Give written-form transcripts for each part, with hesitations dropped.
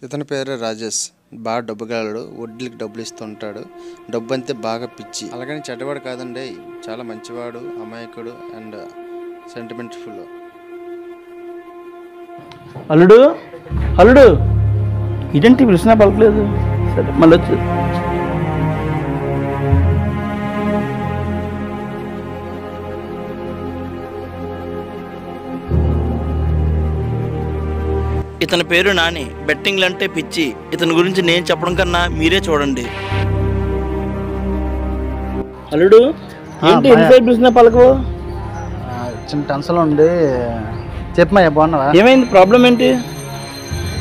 ఇతని పేరు రాజేష్. బాగా డబ్బుగలడు, వడ్డీలకి డబ్బులు ఇస్తుంటాడు. డబ్బు అంతే బాగా పిచ్చి. అలాగని చెడ్డవాడు కాదండి, చాలా మంచివాడు, అమాయకుడు అండ్ సెంటిమెంట్ఫుల్. అల్లుడు అల్లుడు ఇదేంటి పిలిచినా పలకలేదు. సరే మళ్ళీ వచ్చి ఇతని పేరు నాని. బెట్టింగ్లు అంటే పిచ్చి. ఇతని గురించి నేను చెప్పడం కన్నా మీరే చూడండి. అల్లుడు ఏంటి ఇన్సైడ్ పిలిచినా పలకవు? చిన్న టెన్షన్ ఉండి చెప్పమయ్యా. బాగున్నావా? ఏమైంది? ప్రాబ్లం ఏంటి?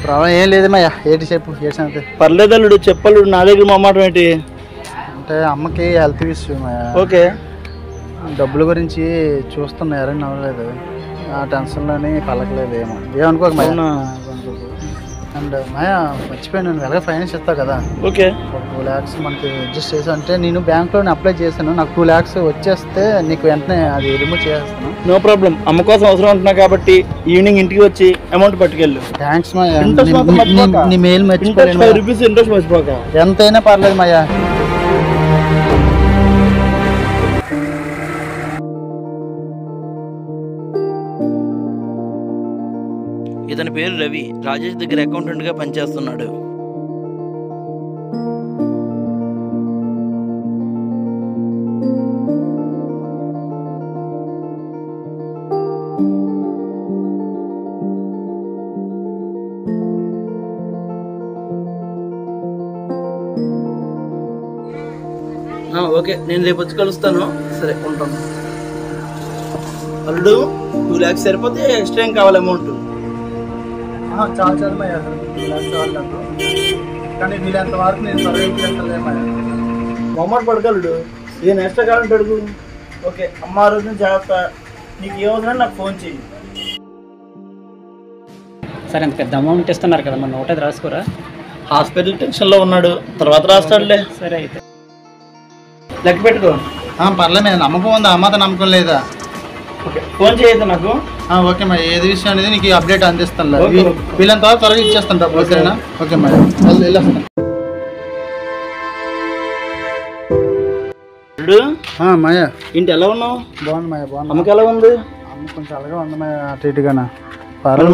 ప్రాబ్లం ఏం లేదమ్మయ్యా. ఏంటి చెప్పు. ఏ సంగతి? పర్లేదు అల్లుడు, చెప్పల్లుడు. నా దగ్గర మొమ్మాటం ఏంటి అంటే అమ్మకి హెల్త్ ఇష్యూ. ఓకే. డబ్బుల గురించి చూస్తున్నా, ఎవరైనా అవ్వలేదు. ఆ టెన్షన్లోని పలకలేదు. ఏమనుకోక మాయా. అండ్ మాయా మర్చిపోయాను, నేను ఎలాగ ఫైనాన్స్ ఇస్తావు కదా. ఓకే. ఒక 2 lakhs మనకి అడ్జస్ట్ చేసి, అంటే నేను బ్యాంక్లోనే అప్లై చేశాను. నాకు 2 lakhs వచ్చేస్తే నీకు వెంటనే అది రిమూవ్ చేస్తాను. No problem. అమ్మ కోసం అవసరం ఉంటున్నా కాబట్టి ఈవినింగ్ ఇంటికి వచ్చి అమౌంట్ పట్టుకెళ్ళు. థ్యాంక్స్ మాయా. ఇంట్రెస్ట్ నీ మెయిల్ మర్చిపోయాను. 5 రూపీస్ ఇంట్రెస్ట్ మర్చిపోక. ఎంతైనా పర్లేదు మాయా. ఇతని పేరు రవి. రాజేష్ దగ్గర అకౌంటెంట్గా పనిచేస్తున్నాడు. ఓకే, నేను రేపు వచ్చి కలుస్తాను. సరే ఉంటాను. అల్లుడు 2 lakhs సరిపోతే ఎక్స్ట్రా ఏం కావాలి అమౌంట్? చాలా చాలా మాయా. 2 lakhs కావాలి నాకు. కానీ వీళ్ళంత వరకు నేను సర్వేమాయా. మొమ్మటి పడగలడు. ఏం ఎక్స్ట్రా కావాలంటే అడుగు. ఓకే, అమ్మ ఆరోగ్యం జాగ్రత్త. నీకు ఏ అవసరం నాకు ఫోన్ చెయ్యి. సరే, అంత పెద్ద అమౌంట్ ఇస్తున్నారు కదా, మన ఒకటే రాసుకోరా. హాస్పిటల్ టెన్షన్లో ఉన్నాడు, తర్వాత రాస్తాడులే. సరే అయితే లెక్క పెట్టుకో. పర్లేదు మీద నమ్మకం ఉందా? అమ్మతో నమ్మకం లేదా? ఓకే, ఫోన్ చేయొద్దు నాకు. ఓకే మరి ఏది విషయం అనేది నీకు అప్డేట్ అందిస్తాను. ఓకే. వీళ్ళంత త్వరగా ఇచ్చేస్తాను డబ్బులు. సరేనా? ఓకే మరి వెళ్ళొస్తాను. మాయా ఇంటి ఎలా ఉన్నావు? బాగుంది మాయా. బాగుంది. అమ్మకి ఎలా ఉంది? అమ్మ కొంచెం అలాగే ఉంది మాయా, అటు ఇటుగానా.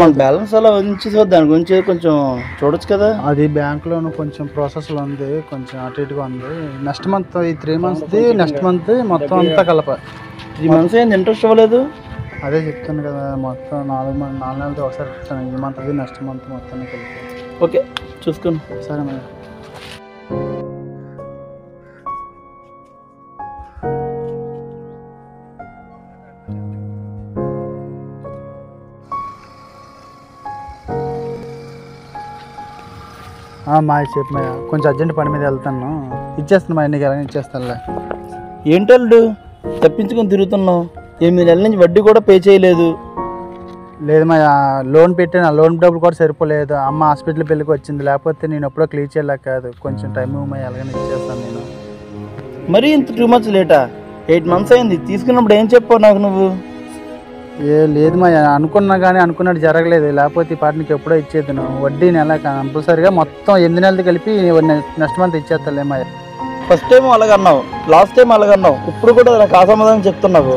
మన బ్యాలెన్స్ అలా ఉంచి దాని గురించి కొంచెం చూడొచ్చు కదా. అది బ్యాంక్లోను కొంచెం ప్రాసెస్లో ఉంది, కొంచెం అటు ఇటుగా ఉంది. నెక్స్ట్ మంత్ ఈ 3 monthsది, నెక్స్ట్ మంత్ మొత్తం అంతా కలప. 3 months ఏంది ఇంట్రెస్ట్ ఇవ్వలేదు? అదే చెప్తాను కదా, మొత్తం 4 నెలలతో ఒకసారి చెప్తాను. ఈ మంత్ది నెక్స్ట్ మంత్ మొత్తాన్ని కలిపి. ఓకే, చూసుకోండి. సరే మేడం. మాయ చెప్పు మాయ, కొంచెం అర్జెంట్ పని మీద వెళ్తాను. ఇచ్చేస్తాను మాయ, నీకు ఎలా ఇచ్చేస్తానులే. ఏంటల్లుడు తప్పించుకొని తిరుగుతున్నావు? 8 నెలల నుంచి వడ్డీ కూడా పే చేయలేదు. లేదు మాయ, లోన్ పెట్టాను. ఆ లోన్ డబ్బులు కూడా సరిపోలేదు. అమ్మ హాస్పిటల్ పెళ్ళికి వచ్చింది, లేకపోతే నేను ఎప్పుడో క్లియర్ చేయలేక కాదు. కొంచెం టైం మాయ, ఎలాగైనా ఇచ్చేస్తాను నేను. మరీ ఇంత 2 months లేటా? 8 months అయింది. తీసుకున్నప్పుడు ఏం చెప్పావు నాకు నువ్వు? లేదు మాయ, అనుకున్నా కానీ అనుకున్నట్టు జరగలేదు. లేకపోతే ఈ పాట నీకు ఎప్పుడో ఇచ్చేది. వడ్డీ నెల కంపల్సరీగా మొత్తం 8 నెలలు కలిపి నెక్స్ట్ మంత్ ఇచ్చేస్తాలే మాయ. ఫస్ట్ టైం అలాగన్నావు, లాస్ట్ టైం అలాగన్నావు, ఇప్పుడు కూడా నాకు అసమాధానం చెప్తున్నావు.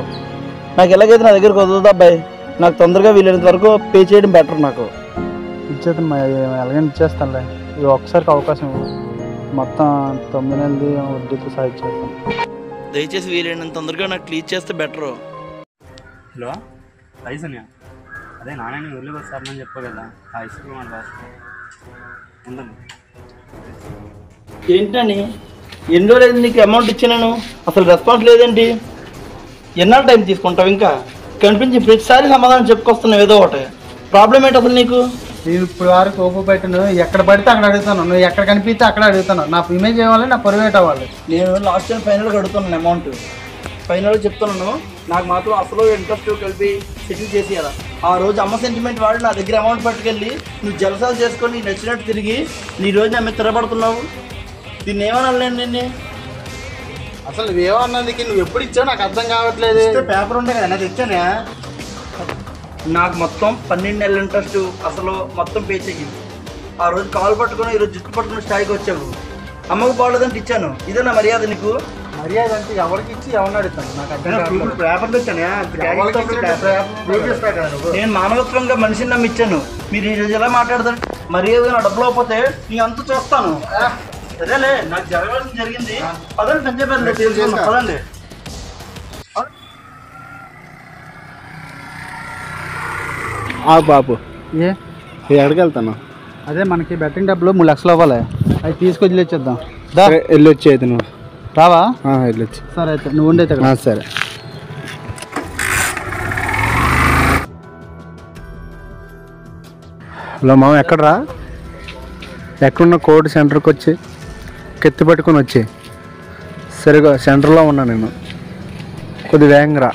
నాకు ఎలాగైతే నా దగ్గరకు వదలదు అబ్బాయి. నాకు తొందరగా వీలైనంత వరకు పే చేయడం బెటర్. నాకు ఇచ్చేస్తాను మాయ, ఎలాగైనా ఇచ్చేస్తానులే. ఇది ఒకసారికి అవకాశం మొత్తం 9 నెలది వడ్డీతో సహా ఇచ్చేస్తాను. దయచేసి వీలైనంత తొందరగా నాకు క్లియర్ చేస్తే బెటరు. హలో రైసన్యా, అదే నాన్న ఊర్లోకి వస్తారని చెప్పావు కదా, ఆ ఇసుకు మన రాసుకో ఉండండి. ఏంటని ఎన్ని రోజులు నీకు అమౌంట్ ఇచ్చినాను, అసలు రెస్పాన్స్ లేదేంటి? ఎన్నాళ్ళు టైం తీసుకుంటావు? ఇంకా కనిపించి ప్రతిసారి సమాధానం చెప్పుకొస్తున్నావు ఏదో ఒకటి. ప్రాబ్లం ఏంటి అసలు నీకు? నేను ఇప్పుడు వరకు ఓపు పెట్టను, ఎక్కడ పడితే అక్కడ అడుగుతాను. నువ్వు ఎక్కడ కనిపిస్తే అక్కడ అడుగుతాను. నా ఇమేజ్ అవ్వాలి, నా పొరివేట్ అవ్వాలి. నేను లాస్ట్ టైం ఫైనల్గా అడుగుతున్నాను అమౌంట్. ఫైనల్గా చెప్తున్నాను, నాకు మాత్రం అసలు ఇంట్రెస్ట్ కలిపి సెటిల్ చేసి కదా. ఆ రోజు అమ్మ సెంటిమెంట్ వాడు నా దగ్గర అమౌంట్ పట్టుకెళ్ళి నువ్వు జలసాలు చేసుకొని నీకు నచ్చినట్టు తిరిగి నీ రోజు నా మీద తిరగబడుతున్నావు. దీన్ని ఏమనాలండి నిన్ను? అసలు ఏమన్నది నువ్వు ఎప్పుడు ఇచ్చావు నాకు అర్థం కావట్లేదు. పేపర్ ఉంటే కదా నాకు ఇచ్చానే. నాకు మొత్తం 12 నెలల ఇంట్రెస్ట్ అసలు మొత్తం పే చెయ్యి. ఆ రోజు కాలు పట్టుకుని ఈరోజు జుట్టు పట్టుకుని స్థాయికి వచ్చావు. అమ్మకు బాగోలేదంటే ఇచ్చాను. ఇదేనా మర్యాద నీకు? మర్యాద అంటే ఎవరికి ఇచ్చి ఎవరిని అడుగుతాను? నాకు అర్థం కావట్లేదు. పేపర్లు ఇచ్చాను. నేను మానవత్వంగా మనిషిని నమ్మి ఇచ్చాను. మీరు ఈరోజు ఎలా మాట్లాడతారు? మర్యాద నా డబ్బులు అవ్వకపోతే నీ అంత చూస్తాను. సరేలే, నాకు జరగాల్సింది జరిగింది. పదండి పెంచేపల్లి తెలుసుకున్నాం. పదండి. బాబు ఎక్కడికి వెళ్తాను? అదే మనకి బెట్టింగ్ డబ్బులు 3 లక్షలు అవ్వాలి. అవి తీసుకొచ్చి వచ్చేద్దాం. వెళ్ళి వచ్చేది నువ్వు రావా? వెళ్ళొచ్చు. సరే అయితే నువ్వు ఉండేది అక్కడ. సరే. హలో మామ, ఎక్కడరా? ఎక్కడున్న కోర్టు సెంటర్కి వచ్చి కెత్తి పట్టుకొని వచ్చి. సరిగా సెంటర్లో ఉన్నా నేను. కొద్ది వేగంగా రా.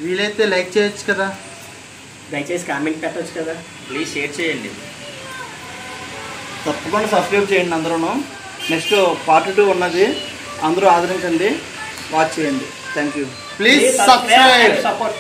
వీలైతే లైక్ చేయొచ్చు కదా, దయచేసి కామెంట్ పెట్టవచ్చు కదా, ప్లీజ్ షేర్ చేయండి, తప్పకుండా సబ్స్క్రైబ్ చేయండి అందరూ. నెక్స్ట్ పార్ట్ 2 ఉన్నది, అందరూ ఆదరించండి, వాచ్ చేయండి. Thank you. Please subscribe. Support.